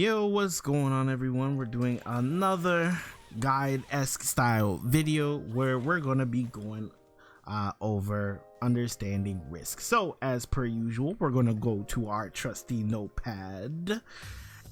Yo, what's going on, everyone? We're doing another guide-esque style video where we're gonna be going over understanding risk. So as per usual, we're gonna go to our trusty notepad.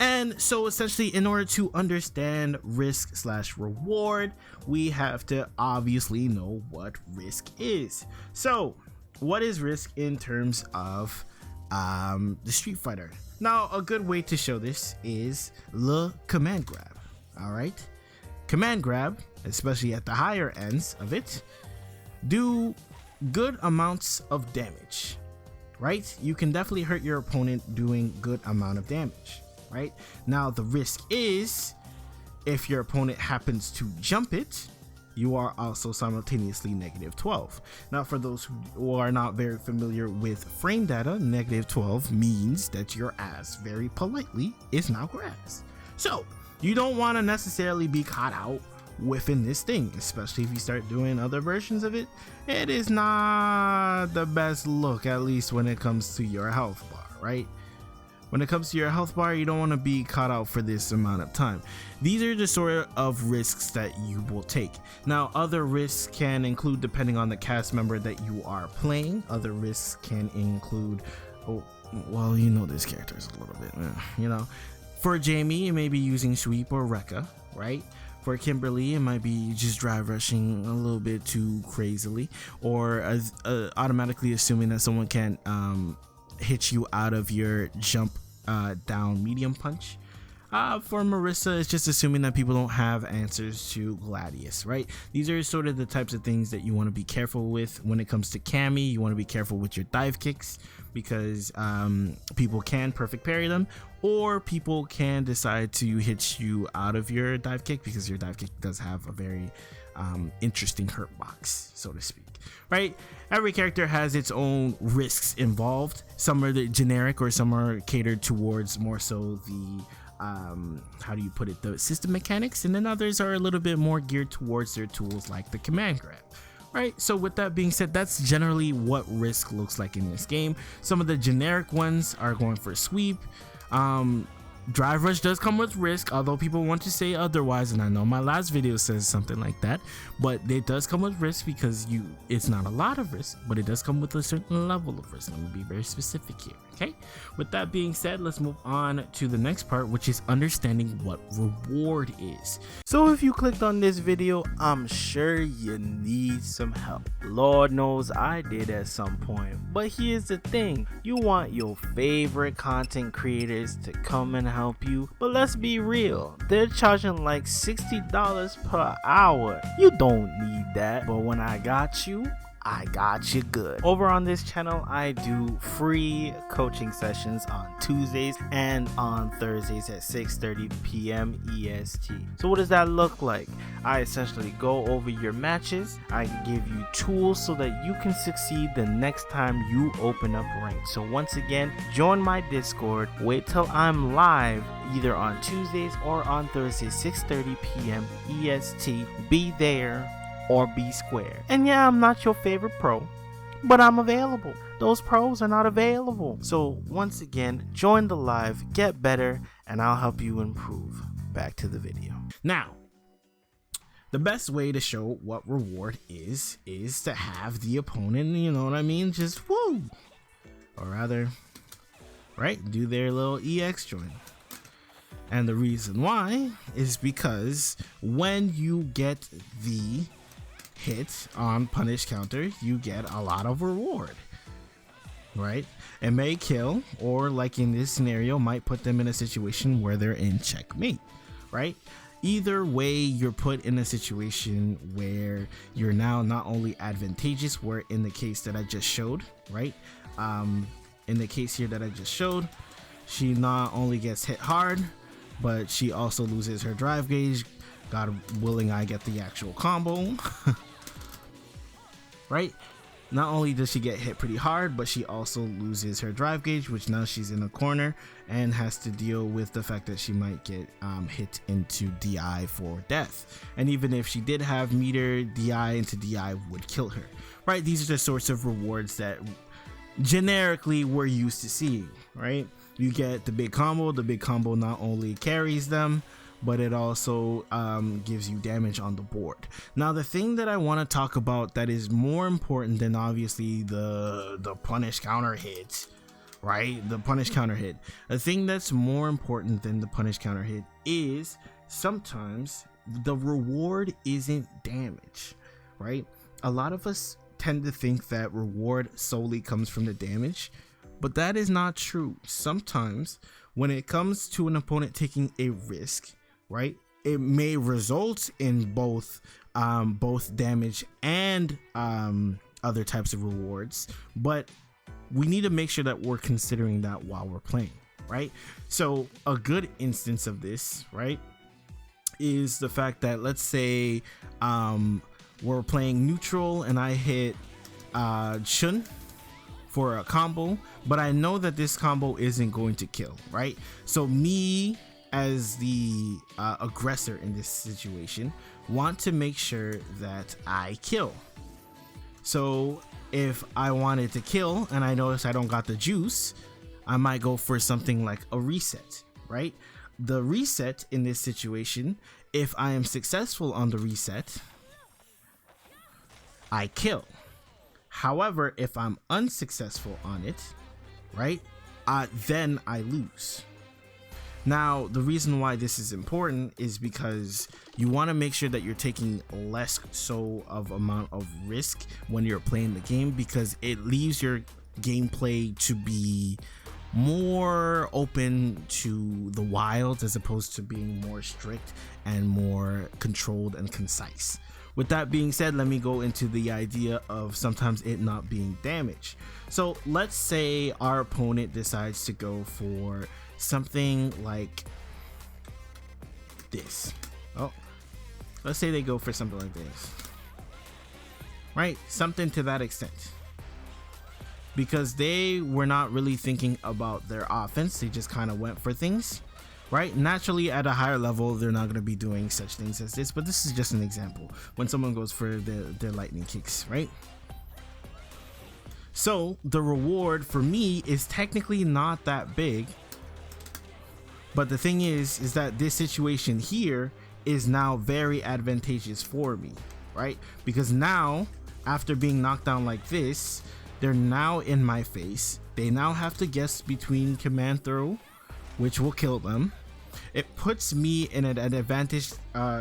And so essentially, in order to understand risk slash reward, we have to obviously know what risk is. So what is risk in terms of the Street Fighter? Now, a good way to show this is the command grab. All right, command grab, especially at the higher ends of it, do good amounts of damage. Right, you can definitely hurt your opponent doing good amount of damage. Right now, the risk is if your opponent happens to jump it, you are also simultaneously -12. Now, for those who are not very familiar with frame data, -12 means that your ass, very politely, is now grass. So you don't want to necessarily be caught out within this thing, especially if you start doing other versions of it. It is not the best look, at least when it comes to your health bar, right? When it comes to your health bar, you don't want to be caught out for this amount of time. These are the sort of risks that you will take. Now, other risks can include, depending on the cast member that you are playing, other risks can include, oh, well, you know this character is a little bit, you know. For Jamie, it may be using sweep or Rekka, right? For Kimberly, it might be just drive rushing a little bit too crazily, or automatically assuming that someone can hit you out of your jump down medium punch. For Marissa, it's just assuming that people don't have answers to Gladius, right? These are sort of the types of things that you want to be careful with. When it comes to Cammy, you want to be careful with your dive kicks, because people can perfect parry them, or people can decide to hit you out of your dive kick, because your dive kick does have a very interesting hurt box, so to speak, right? Every character has its own risks involved. Some are the generic, or some are catered towards more so the how do you put it, the system mechanics, and then others are a little bit more geared towards their tools, like the command grab. Right, so with that being said, that's generally what risk looks like in this game. Some of the generic ones are going for sweep. Drive rush does come with risk, although people want to say otherwise, and I know my last video says something like that, but it does come with risk, because it's not a lot of risk, but it does come with a certain level of risk. Let me be very specific here. Okay, with that being said, let's move on to the next part, which is understanding what reward is. So if you clicked on this video, I'm sure you need some help. Lord knows I did at some point. But here's the thing, you want your favorite content creators to come and help you, but let's be real, they're charging like $60 per hour. You don't need that. But when I got you good. Over on this channel, I do free coaching sessions on Tuesdays and on Thursdays at 6:30 p.m. EST. So what does that look like? I essentially go over your matches. I give you tools so that you can succeed the next time you open up ranked. So once again, join my Discord. Wait till I'm live either on Tuesdays or on Thursdays, 6:30 p.m. EST. Be there or be square. And yeah, I'm not your favorite pro, but I'm available. Those pros are not available. So once again, join the live, get better, and I'll help you improve. Back to the video. Now, the best way to show what reward is to have the opponent, you know what I mean, just woo, or rather, right, do their little EX join. And the reason why is because when you get the hit on punish counter, you get a lot of reward, right? It may kill, or like in this scenario, might put them in a situation where they're in checkmate, right? Either way, you're put in a situation where you're now not only advantageous, where in the case that I just showed, right? In the case here that I just showed, she not only gets hit hard, but she also loses her drive gauge. God willing, I get the actual combo. Right? Not only does she get hit pretty hard, but she also loses her drive gauge, which now she's in a corner and has to deal with the fact that she might get hit into DI for death. And even if she did have meter, DI into DI would kill her. Right? These are the sorts of rewards that generically we're used to seeing, right? you get the big combo. The big combo not only carries them, but it also gives you damage on the board. Now, the thing that I want to talk about that is more important than obviously the punish counter hit, right? The punish counter hit. The thing that's more important than the punish counter hit is sometimes the reward isn't damage, right? A lot of us tend to think that reward solely comes from the damage, but that is not true. Sometimes when it comes to an opponent taking a risk, right, it may result in both damage and other types of rewards, but we need to make sure that we're considering that while we're playing, right? So a good instance of this, right, is the fact that, let's say we're playing neutral and I hit Chun for a combo, but I know that this combo isn't going to kill, right? So me as the aggressor in this situation want to make sure that I kill. So if I wanted to kill and I notice I don't got the juice, I might go for something like a reset, right? The reset in this situation, if I am successful on the reset, I kill. However, if I'm unsuccessful on it, right, then I lose. Now, the reason why this is important is because you want to make sure that you're taking less so of amount of risk when you're playing the game, because it leaves your gameplay to be more open to the wilds as opposed to being more strict and more controlled and concise. With that being said, let me go into the idea of sometimes it not being damage. So let's say our opponent decides to go for something like this. Oh, let's say they go for something like this, right? Something to that extent, because they were not really thinking about their offense. They just kind of went for things, right? Naturally, at a higher level, they're not going to be doing such things as this, but this is just an example when someone goes for their lightning kicks, right? So the reward for me is technically not that big, but the thing is that this situation here is now very advantageous for me, right? Because now, after being knocked down like this, they're now in my face. They now have to guess between command throw, which will kill them. It puts me in an advantage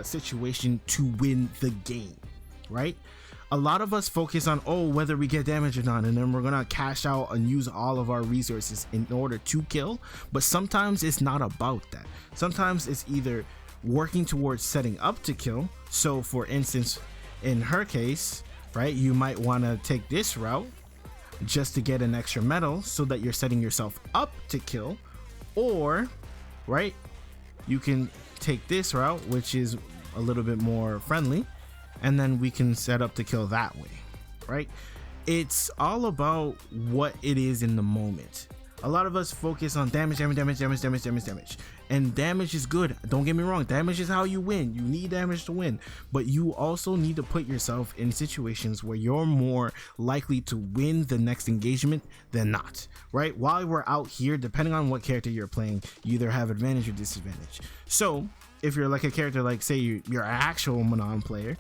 situation to win the game, right? A lot of us focus on, oh, whether we get damage or not, and then we're gonna cash out and use all of our resources in order to kill. But sometimes it's not about that. Sometimes it's either working towards setting up to kill. So for instance, in her case, right, you might want to take this route just to get an extra medal so that you're setting yourself up to kill, or right, you can take this route, which is a little bit more friendly, and then we can set up to kill that way, right? It's all about what it is in the moment. A lot of us focus on damage, and damage is good. Don't get me wrong, damage is how you win. You need damage to win, but you also need to put yourself in situations where you're more likely to win the next engagement than not, right? While we're out here, depending on what character you're playing, you either have advantage or disadvantage. So if you're like a character like, say you're an actual Manon player,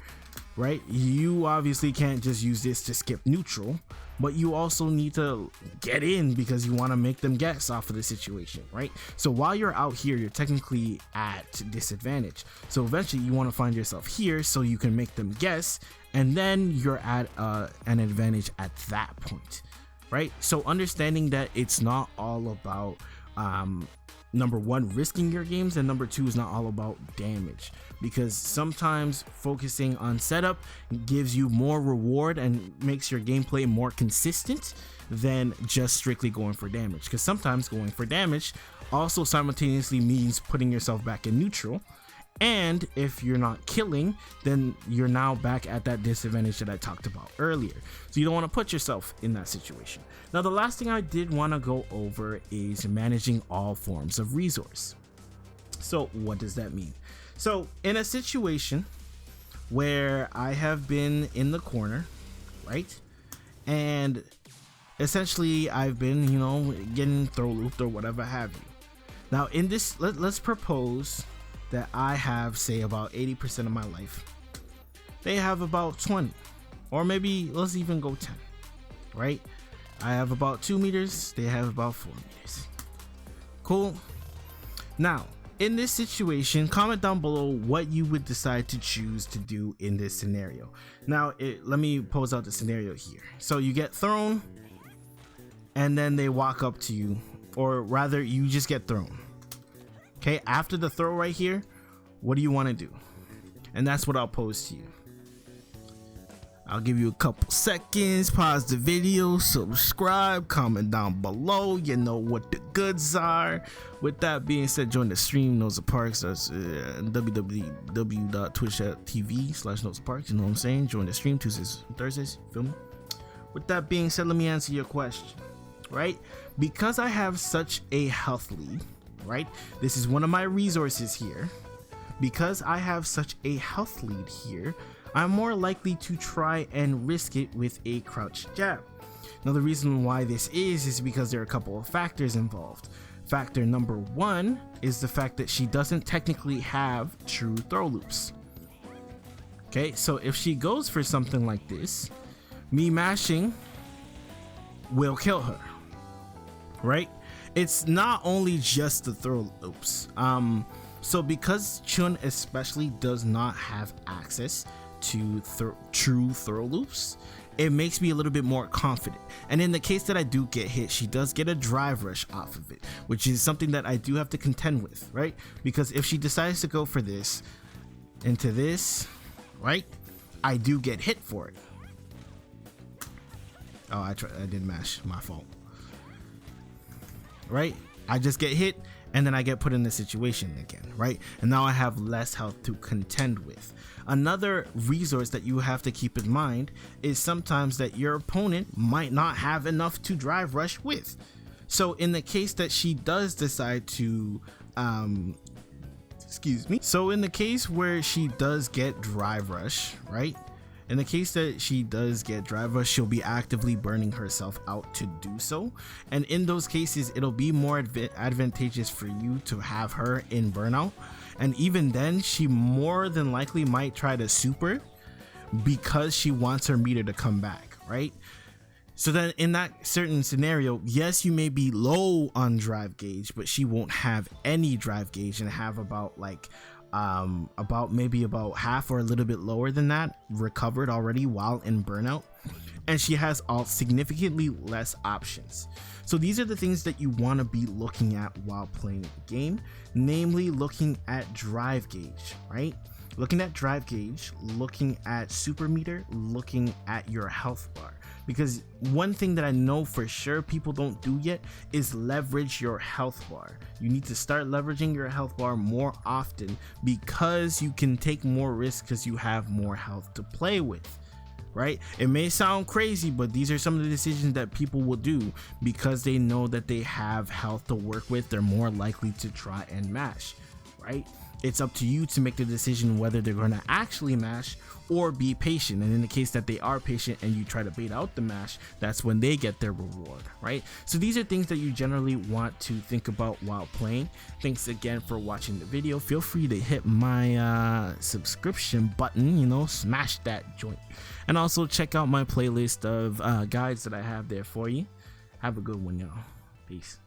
right, you obviously can't just use this to skip neutral, but you also need to get in because you want to make them guess off of the situation, right? So while you're out here, you're technically at disadvantage. So eventually you want to find yourself here so you can make them guess, and then you're at an advantage at that point, right? So understanding that it's not all about number one, risking your games, and number two is not all about damage, because sometimes focusing on setup gives you more reward and makes your gameplay more consistent than just strictly going for damage, because sometimes going for damage also simultaneously means putting yourself back in neutral, and if you're not killing, then you're now back at that disadvantage that I talked about earlier. So you don't want to put yourself in that situation. Now, the last thing I did want to go over is managing all forms of resource. So what does that mean? So in a situation where I have been in the corner, right, and essentially I've been, getting throw looped or whatever have you. Now in this, let's propose that I have, say, about 80% of my life. They have about 20, or maybe let's even go 10, right? I have about 2 meters, they have about 4 meters. Cool. Now, in this situation, comment down below what you would decide to choose to do in this scenario. Now, let me pose out the scenario here. So you get thrown, and then they walk up to you, or rather, you just get thrown. Okay, after the throw right here, what do you want to do? And that's what I'll pose to you. I'll give you a couple seconds, pause the video, subscribe, comment down below, you know what the goods are. With that being said, join the stream, Notes of Parks, that's www.twitch.tv/Notes of Parks, you know what I'm saying? Join the stream Tuesdays and Thursdays, feel me? With that being said, let me answer your question, right? Because I have such a health lead, right? This is one of my resources here. Because I have such a health lead here, I'm more likely to try and risk it with a crouch jab. Now the reason why this is because there are a couple of factors involved. Factor number one is the fact that she doesn't technically have true throw loops. Okay, so if she goes for something like this, me mashing will kill her, right? It's not only just the throw loops. So because Chun especially does not have access to true throw loops, it makes me a little bit more confident. And in the case that I do get hit, she does get a drive rush off of it, which is something that I do have to contend with, right? Because if she decides to go for this into this, right, I do get hit for it. Oh, I didn't mash, my fault. Right, I just get hit and then I get put in this situation again, right? And now I have less health to contend with. Another resource that you have to keep in mind is sometimes that your opponent might not have enough to drive rush with. So in the case that she does decide to so in the case where she does get drive rush, right? In the case that she does get drive rush, she'll be actively burning herself out to do so. And in those cases, it'll be more advantageous for you to have her in burnout. And even then, she more than likely might try to super because she wants her meter to come back, right? So then in that certain scenario, yes, you may be low on drive gauge, but she won't have any drive gauge and have about like maybe about half or a little bit lower than that recovered already while in burnout, and she has all significantly less options. So these are the things that you want to be looking at while playing the game, namely looking at drive gauge, right? Looking at drive gauge, looking at super meter, looking at your health bar. Because one thing that I know for sure people don't do yet is leverage your health bar. You need to start leveraging your health bar more often because you can take more risks because you have more health to play with, right? It may sound crazy, but these are some of the decisions that people will do because they know that they have health to work with. They're more likely to try and mash, right? It's up to you to make the decision whether they're going to actually mash or be patient. And in the case that they are patient and you try to bait out the mash, that's when they get their reward, right? So these are things that you generally want to think about while playing. Thanks again for watching the video. Feel free to hit my subscription button, smash that joint. And also check out my playlist of guides that I have there for you. Have a good one, y'all. Peace.